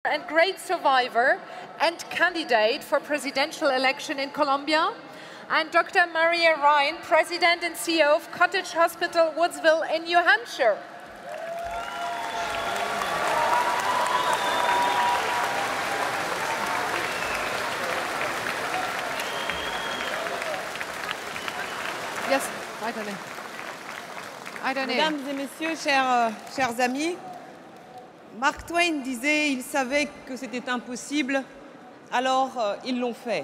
And great survivor and candidate for presidential election in Colombia, and Dr. Maria Ryan, President and CEO of Cottage Hospital, Woodsville in New Hampshire. Yes, I don't know. Mesdames et messieurs, chers amis, Mark Twain disait « Ils savaient que c'était impossible, alors ils l'ont fait ».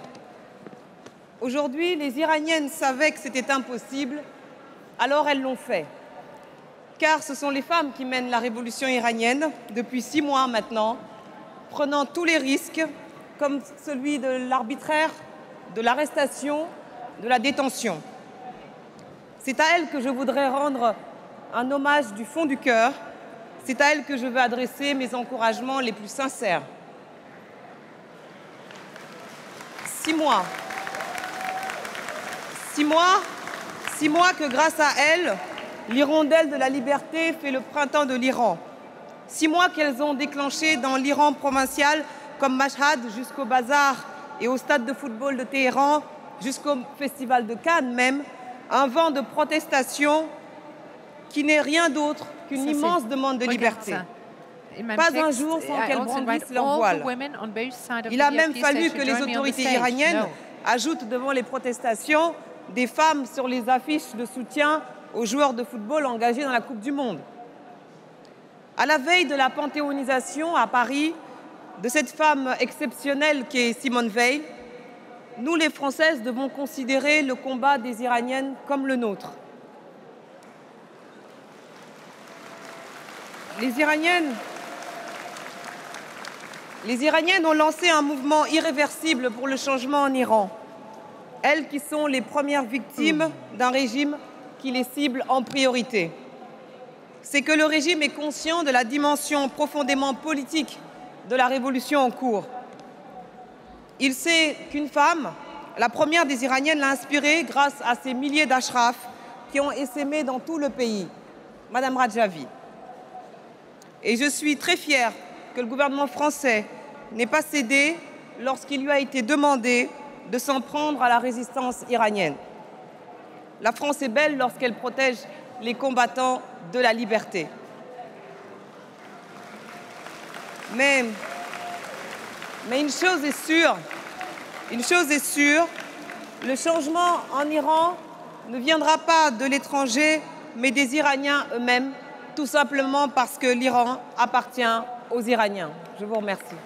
Aujourd'hui, les Iraniennes savaient que c'était impossible, alors elles l'ont fait. Car ce sont les femmes qui mènent la révolution iranienne depuis 6 mois maintenant, prenant tous les risques, comme celui de l'arbitraire, de l'arrestation, de la détention. C'est à elles que je voudrais rendre un hommage du fond du cœur. C'est à elles que je veux adresser mes encouragements les plus sincères. 6 mois. 6 mois que grâce à elles, l'hirondelle de la liberté fait le printemps de l'Iran. 6 mois qu'elles ont déclenché dans l'Iran provincial, comme Mashhad jusqu'au bazar et au stade de football de Téhéran, jusqu'au festival de Cannes même, un vent de protestation qui n'est rien d'autre qu'une immense demande de liberté. Pas un jour sans qu'elles brandissent leur voile. Il a même fallu que les autorités iraniennes ajoutent devant les protestations des femmes sur les affiches de soutien aux joueurs de football engagés dans la Coupe du Monde. À la veille de la panthéonisation à Paris de cette femme exceptionnelle qui est Simone Veil, nous, les Françaises, devons considérer le combat des Iraniennes comme le nôtre. Les Iraniennes ont lancé un mouvement irréversible pour le changement en Iran. Elles qui sont les premières victimes d'un régime qui les cible en priorité. C'est que le régime est conscient de la dimension profondément politique de la révolution en cours. Il sait qu'une femme, la première des Iraniennes, l'a inspiré grâce à ces milliers d'ashrafs qui ont essaimé dans tout le pays, Madame Rajavi. Et je suis très fière que le gouvernement français n'ait pas cédé lorsqu'il lui a été demandé de s'en prendre à la résistance iranienne. La France est belle lorsqu'elle protège les combattants de la liberté. Mais une chose est sûre, le changement en Iran ne viendra pas de l'étranger, mais des Iraniens eux-mêmes, tout simplement parce que l'Iran appartient aux Iraniens. Je vous remercie.